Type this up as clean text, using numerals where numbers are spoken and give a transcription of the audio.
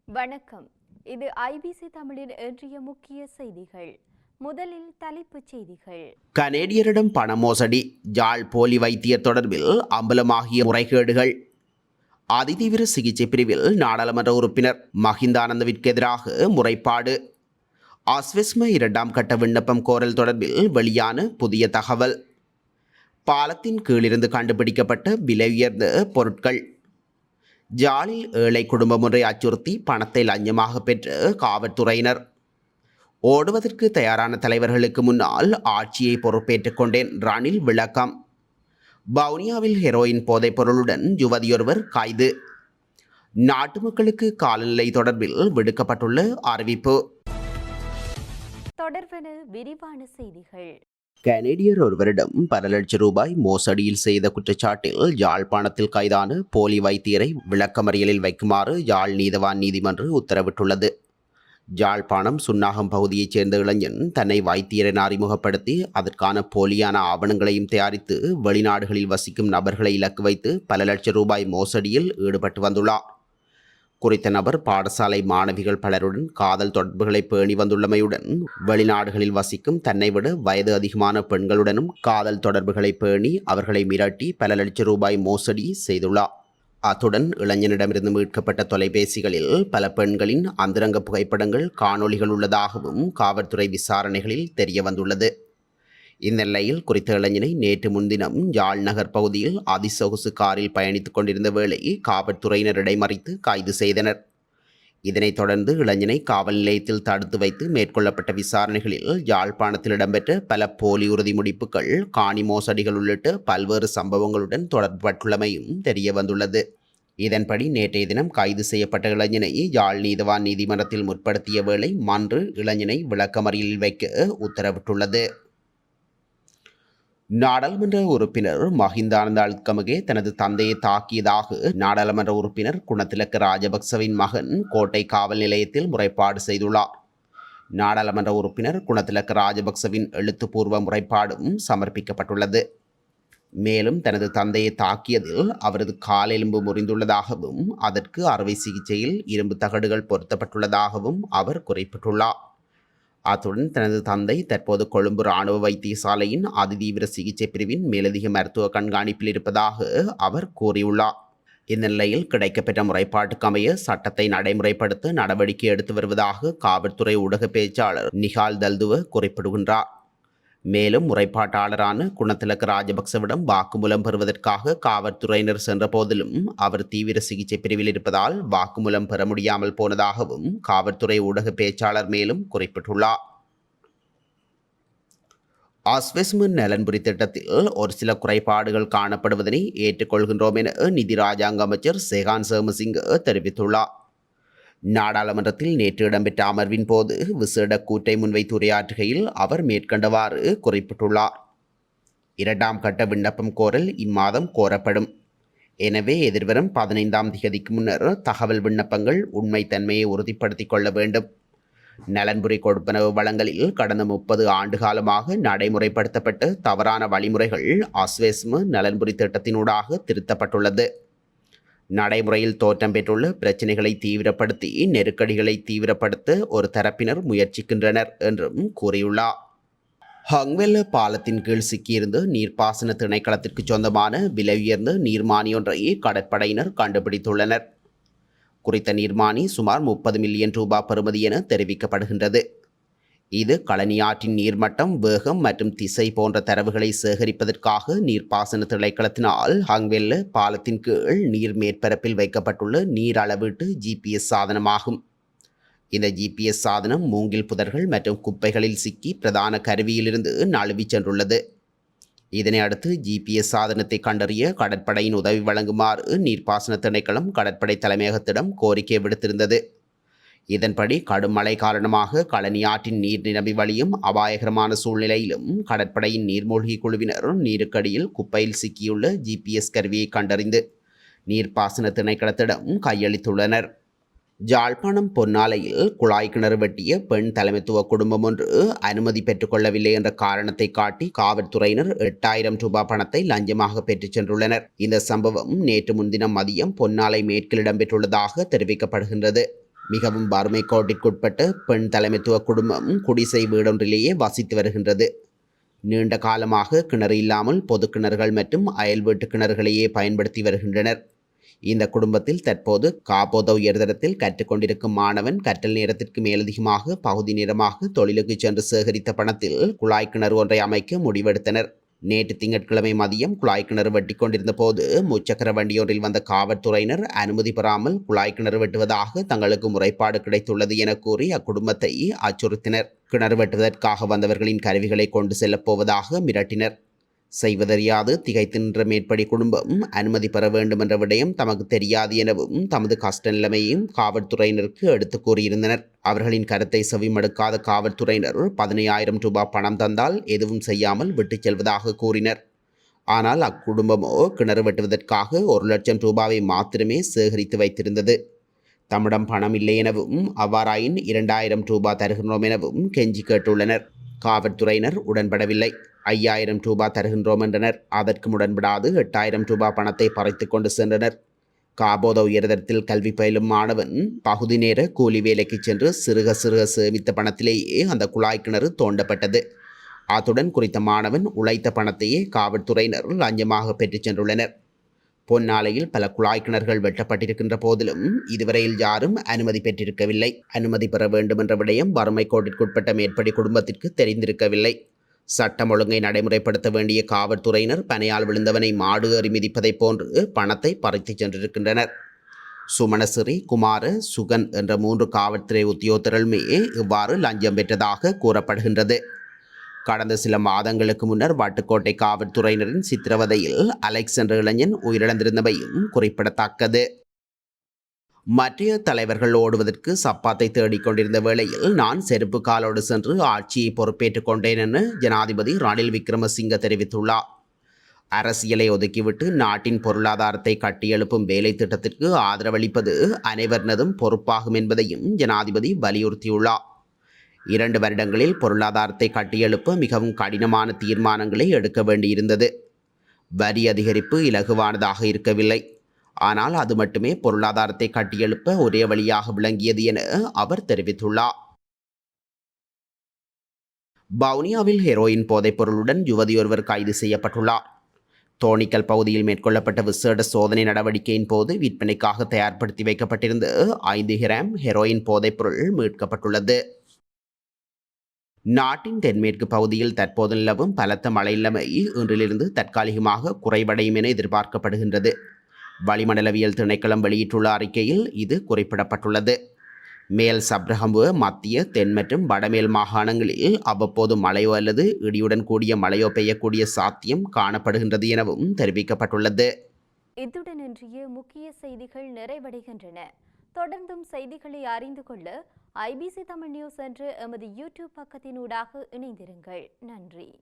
வணக்கம். இது ஐபிசி தமிழின் இன்றைய முக்கிய செய்திகள். முதலில் தலைப்புச் செய்திகள். கனேடியரிடம் பண மோசடி, யாழ் போலி வைத்தியர் தொடர்பில் அம்பலமாகிய முறைகேடுகள். அதிதீவிர சிகிச்சை பிரிவில் நாடாளுமன்ற உறுப்பினர் மஹிந்தானந்தவிற்கு எதிராக முறைப்பாடு. அஸ்வெஸ்ம 2ஆம் கட்ட விண்ணப்பம் கோரல் தொடர்பில் வெளியான புதிய தகவல். பாலத்தின் கீழிருந்து கண்டுபிடிக்கப்பட்ட விலை உயர்ந்த பொருட்கள். ஜாலில் ஏழை குடும்பம் ஒன்றை அச்சுறுத்தி பணத்தை லஞ்சமாக பெற்ற காவல்துறையினர். ஓடுவதற்கு தயாரான தலைவர்களுக்கு முன்னால் ஆட்சியை பொறுப்பேற்றுக் கொண்டேன், ரணில் விளக்கம். வவுனியாவில் ஹெரோயின் போதைப் பொருளுடன் யுவதியொருவர் கைது. நாட்டு மக்களுக்கு காலநிலை தொடர்பில் விடுக்கப்பட்டுள்ள அறிவிப்பு. தொடர்பென விரிவான செய்திகள். கனேடியர் ஒருவரிடம் பல லட்சம் ரூபாய் மோசடியில் செய்த குற்றச்சாட்டில் யாழ்ப்பாணத்தில் கைதான போலி வைத்தியரை விளக்கமறியலில் வைக்குமாறு யாழ் நீதவான் நீதிமன்றம் உத்தரவிட்டுள்ளது. யாழ்ப்பாணம் சுன்னாகம் பகுதியைச் சேர்ந்த இளைஞன் தன்னை வைத்தியரை அறிமுகப்படுத்தி அதற்கான போலியான ஆவணங்களையும் தயாரித்து வெளிநாடுகளில் வசிக்கும் நபர்களை இலக்கு வைத்து பல லட்சம் ரூபாய் மோசடியில் ஈடுபட்டு வந்துள்ளார். குறித்த நபர் பாடசாலை மாணவிகள் பலருடன் காதல் தொடர்புகளை பேணி வந்துள்ளமையுடன் வெளிநாடுகளில் வசிக்கும் தன்னை விட வயது அதிகமான பெண்களுடனும் காதல் தொடர்புகளை பேணி அவர்களை மிரட்டி பல லட்சம் ரூபாய் மோசடி செய்துள்ளார். அத்துடன் இளைஞனிடமிருந்து மீட்கப்பட்ட தொலைபேசிகளில் பல பெண்களின் அந்தரங்க புகைப்படங்கள், காணொளிகள் உள்ளதாகவும் காவல்துறை விசாரணைகளில் தெரிய வந்துள்ளது. இந்நிலையில் குறித்த இளைஞனை நேற்று முன்தினம் யாழ் நகர் பகுதியில் அதிசொகுசு காரில் பயணித்துக் கொண்டிருந்த வேளை காவல்துறையினர் இடைமறித்து கைது செய்தனர். இதனைத் தொடர்ந்து இளைஞனை காவல் நிலையத்தில் தடுத்து வைத்து மேற்கொள்ளப்பட்ட விசாரணைகளில் யாழ்ப்பாணத்தில் இடம்பெற்ற பல போலி உறுதிமொழிப்புகள், காணி மோசடிகள் உள்ளிட்ட பல்வேறு சம்பவங்களுடன் தொடர்புபட்டுள்ளமையும் தெரிய வந்துள்ளது. இதன்படி நேற்றைய தினம் கைது செய்யப்பட்ட இளைஞனை யாழ் நீதவான் நீதிமன்றத்தில் முற்படுத்திய வேளை மன்று இளைஞனை விளக்கமறியலில் வைக்க உத்தரவிட்டுள்ளது. நாடாளுமன்ற உறுப்பினர் மஹிந்தானந்த அழுத்கமகே தனது தந்தையை தாக்கியதாக நாடாளுமன்ற உறுப்பினர் குணத்திலக்க ராஜபக்சவின் மகன் கோட்டை காவல் நிலையத்தில் முறைப்பாடு செய்துள்ளார். நாடாளுமன்ற உறுப்பினர் குணத்திலக்க ராஜபக்சவின் எழுத்துப்பூர்வ முறைப்பாடும் சமர்ப்பிக்கப்பட்டுள்ளது. மேலும் தனது தந்தையை தாக்கியதில் அவரது காலெலும்பு முறிந்துள்ளதாகவும் அதற்கு அறுவை சிகிச்சையில் இரும்பு தகடுகள் பொருத்தப்பட்டுள்ளதாகவும் அவர் குறிப்பிட்டுள்ளார். அத்துடன் தனது தந்தை தற்போது கொழும்பு இராணுவ வைத்தியசாலையின் அதிதீவிர சிகிச்சை பிரிவின் மேலதிக மருத்துவ கண்காணிப்பில் இருப்பதாக அவர் கூறியுள்ளார். இந்நிலையில் கிடைக்கப்பெற்ற முறைப்பாட்டுக்கு அமைய சட்டத்தை நடைமுறைப்படுத்த நடவடிக்கை எடுத்து வருவதாக காவல்துறை ஊடக பேச்சாளர் நிகால் தல்துவ குறிப்பிடுகின்றார். மேலும் முறைப்பாட்டாளரான குணத்திலக்க ராஜபக்சவிடம் வாக்குமூலம் பெறுவதற்காக காவல்துறையினர் சென்ற போதிலும் அவர் தீவிர சிகிச்சை பிரிவில் இருப்பதால் வாக்குமூலம் பெற முடியாமல் போனதாகவும் காவல்துறை ஊடக பேச்சாளர் மேலும் குறிப்பிட்டுள்ளார். அஸ்வெஸ்ம நலன்புரி திட்டத்தில் ஒரு சில குறைபாடுகள் காணப்படுவதனை ஏற்றுக்கொள்கின்றோம் என நிதி ராஜாங்க அமைச்சர் செகான் சேமசிங்க தெரிவித்துள்ளார். நாடாளுமன்றத்தில் நேற்று இடம்பெற்ற அமர்வின் போது விசேட கூற்றை முன்வைத்து உரையாற்றுகையில் அவர் மேற்கண்டவாறு குறிப்பிட்டுள்ளார். 2ஆம் கட்ட விண்ணப்பம் கோரல் இம்மாதம் கோரப்படும். எனவே எதிர்வரும் 15ஆம் தேதிக்கு முன்னர் தகவல் விண்ணப்பங்கள் உண்மைத்தன்மையை உறுதிப்படுத்திக் கொள்ள வேண்டும். நலன்புரி கொடுப்பனவு வழங்கலில் கடந்த 30 ஆண்டு காலமாக நடைமுறைப்படுத்தப்பட்ட தவறான வழிமுறைகள் அஸ்வெஸ்ம நலன்புரி திட்டத்தினூடாக திருத்தப்பட்டுள்ளது. நடைமுறையில் தோற்றம் பெற்றுள்ள பிரச்சினைகளை தீவிரப்படுத்தி நெருக்கடிகளை தீவிரப்படுத்த ஒரு தரப்பினர் முயற்சிக்கின்றனர் என்றும் கூறியுள்ளார். ஹங்வெல்ல பாலத்தின் கீழ் சிக்கியிருந்த நீர்ப்பாசன திணைக்களத்திற்கு சொந்தமான விலை உயர்ந்த நீர்மானி ஒன்றை கடற்படையினர் கண்டுபிடித்துள்ளனர். குறித்த நீர்மானி சுமார் 30 மில்லியன் ரூபாய் பெறுமதி என தெரிவிக்கப்படுகின்றது. இது களனியாற்றின் நீர்மட்டம், வேகம் மற்றும் திசை போன்ற தரவுகளை சேகரிப்பதற்காக நீர்ப்பாசன திணைக்களத்தினால் ஹங்வெல்ல பாலத்தின் கீழ் நீர் மேற்பரப்பில் வைக்கப்பட்டுள்ள நீர் அளவீட்டு GPS சாதனமாகும். இந்த GPS சாதனம் மூங்கில் புதர்கள் மற்றும் குப்பைகளில் சிக்கி பிரதான கருவியிலிருந்து நழுவி சென்றுள்ளது. இதனை அடுத்து GPS சாதனத்தை கண்டறிய கடற்படையின் உதவி வழங்குமாறு நீர்ப்பாசன திணைக்களம் கடற்படை தலைமையகத்திடம் கோரிக்கை விடுத்திருந்தது. இதன்படி கடும் மழை காரணமாக களனியாற்றின் நீர் நிரம்பி வழியும் அபாயகரமான சூழ்நிலையிலும் கடற்படையின் நீர்மூழ்கி குழுவினர் நீருக்கடியில் குப்பையில் சிக்கியுள்ள GPS கருவியை கண்டறிந்து நீர்ப்பாசன திணைக்களத்திடம் கையளித்துள்ளனர். யாழ்ப்பாணம் பொன்னாலையில் குழாய் கிணறு வெட்டிய பெண் தலைமைத்துவ குடும்பம் ஒன்று அனுமதி பெற்றுக்கொள்ளவில்லை என்ற காரணத்தை காட்டி காவல்துறையினர் 8000 ரூபாய் பணத்தை லஞ்சமாக பெற்றுச் சென்றுள்ளனர். இந்த சம்பவம் நேற்று முன்தினம் மதியம் பொன்னாலை மேற்கில் இடம்பெற்றுள்ளதாக தெரிவிக்கப்படுகின்றது. மிகவும் வறுமை கோட்டிற்குட்பட்ட பெண் தலைமைத்துவ குடும்பம் குடிசை வீடொன்றிலேயே வசித்து வருகின்றது. நீண்ட காலமாக கிணறு இல்லாமல் பொது கிணறுகள் மற்றும் அயல் வீட்டு கிணறுகளையே பயன்படுத்தி வருகின்றனர். இந்த குடும்பத்தில் தற்போது காபோத உயர்தரத்தில் கற்றுக்கொண்டிருக்கும் மாணவன் கற்றல் நேரத்திற்கு மேலதிகமாக பகுதி நேரமாக தொழிலுக்கு சென்று சேகரித்த பணத்தில் குழாய் கிணறு ஒன்றை அமைக்க முடிவெடுத்தனர். நேற்று திங்கட்கிழமை மதியம் குழாய் கிணறு வெட்டி கொண்டிருந்த போது முச்சக்கர வண்டியொன்றில் வந்த காவல்துறையினர் அனுமதி பெறாமல் குழாய் கிணறு வெட்டுவதாக தங்களுக்கு முறைப்பாடு கிடைத்துள்ளது என கூறி அக்குடும்பத்தை அச்சுறுத்தினர். கிணறு வெட்டுவதற்காக வந்தவர்களின் கருவிகளை கொண்டு செல்லப் போவதாக மிரட்டினர். செய்வதறியாது திகைத்து நின்ற மேற்படி குடும்பம் அனுமதி பெற வேண்டும் என்ற விடயம் தமக்கு தெரியாது எனவும் தமது கஷ்ட நிலைமையும் காவல்துறையினருக்கு எடுத்து கூறியிருந்தனர். அவர்களின் கருத்தை செவிமடுக்காத காவல்துறையினர் 15,000 ரூபாய் பணம் தந்தால் எதுவும் செய்யாமல் விட்டுச் செல்வதாக கூறினர். ஆனால் அக்குடும்பமோ கிணறு வெட்டுவதற்காக 1,00,000 ரூபாவை மாத்திரமே சேகரித்து வைத்திருந்தது. தம்மிடம் பணம் இல்லை எனவும் அவ்வாறாயின் 2,000 ரூபாய் தருகின்றோம் எனவும் கெஞ்சி கேட்டுள்ளனர். காவல்துறையினர் உடன்படவில்லை. 5,000 ரூபாய் தருகின்றோம் என்றனர். அதற்கு உடன்படாது 8,000 ரூபாய் பணத்தை பறித்து கொண்டு சென்றனர். காபோத உயர்தரத்தில் கல்வி பயிலும் மாணவன் பகுதி நேர கூலி வேலைக்கு சென்று சிறுக சிறுக சேமித்த பணத்திலேயே அந்த குழாய் கிணறு தோண்டப்பட்டது. அத்துடன் குறித்த மாணவன் உழைத்த பணத்தையே காவல்துறையினர் லஞ்சமாக பெற்றுச் சென்றுள்ளனர். பொன்னாலையில் பல குழாய் கிணறுகள் வெட்டப்பட்டிருக்கின்ற போதிலும் இதுவரையில் யாரும் அனுமதி பெற்றிருக்கவில்லை. அனுமதி பெற வேண்டும் என்ற விடயம் வறுமை கோட்டிற்குட்பட்ட மேற்படி குடும்பத்திற்கு தெரிந்திருக்கவில்லை. சட்டம் ஒழுங்கை நடைமுறைப்படுத்த வேண்டிய காவல்துறையினர் பனையால் விழுந்தவனை மாடு ஏறி மிதிப்பதைப் போன்று பணத்தை பறித்து சென்றிருக்கின்றனர். சுமணசிறி, குமார, சுகன் என்ற 3 காவல்துறை உத்தியோகத்தர்களுமே இவ்வாறு லஞ்சம் பெற்றதாக கூறப்படுகின்றது. கடந்த சில மாதங்களுக்கு முன்னர் வட்டுக்கோட்டை காவல்துறையினரின் சித்திரவதையில் அலெக்ஸ் என்ற இளைஞன் உயிரிழந்திருந்தமையும் குறிப்பிடத்தக்கது. மற்ற தலைவர்கள் ஓடுவதற்கு சப்பாத்தை தேடிக்கொண்டிருந்த வேளையில் நான் செருப்பு காலோடு சென்று ஆட்சியை பொறுப்பேற்றுக் கொண்டேன் என ஜனாதிபதி ரணில் விக்ரமசிங்க தெரிவித்துள்ளார். அரசியலை ஒதுக்கிவிட்டு நாட்டின் பொருளாதாரத்தை கட்டியெழுப்பும் வேலை திட்டத்திற்கு ஆதரவளிப்பது அனைவரினதும் பொறுப்பாகும் என்பதையும் ஜனாதிபதி வலியுறுத்தியுள்ளார். 2 வருடங்களில் பொருளாதாரத்தை கட்டியெழுப்ப மிகவும் கடினமான தீர்மானங்களை எடுக்க வேண்டியிருந்தது. வரி அதிகரிப்பு இலகுவானதாக இருக்கவில்லை. ஆனால் அது மட்டுமே பொருளாதாரத்தை கட்டியெழுப்ப ஒரே வழியாக விளங்கியது என அவர் தெரிவித்துள்ளார். வவுனியாவில் ஹெரோயின் போதைப்பொருளுடன் யுவதியொருவர் கைது செய்யப்பட்டுள்ளார். தோணிக்கல் பகுதியில் மேற்கொள்ளப்பட்ட விசேட சோதனை நடவடிக்கையின் போது விற்பனைக்காக தயார்படுத்தி வைக்கப்பட்டிருந்த 5 கிராம் ஹெரோயின் போதைப்பொருள் மீட்கப்பட்டுள்ளது. நாட்டின் தென்மேற்கு பகுதியில் தற்போது நிலவும் பலத்த மழை நிலைமை இன்றிலிருந்து தற்காலிகமாக குறைவடையும் என எதிர்பார்க்கப்படுகின்றது. வளிமண்டலவியல் திணைக்களம் வெளியிட்டுள்ள அறிக்கையில் இது குறிப்பிடப்பட்டுள்ளது. மேல் சப்ரகம்பு, மத்திய, தென் மற்றும் வடமேல் மாகாணங்களில் அவ்வப்போது மழையோ அல்லது இடியுடன் கூடிய மழையோ பெய்யக்கூடிய சாத்தியம் காணப்படுகின்றது எனவும் தெரிவிக்கப்பட்டுள்ளது. இத்துடன் இன்றைய முக்கிய செய்திகள் நிறைவடைகின்றன. தொடர்ந்தும் செய்திகளை அறிந்து கொள்ள IBC தமிழ் நியூஸ் என்ற எமது யூடியூப் பக்கத்தினூடாக இணைந்திருங்கள். நன்றி.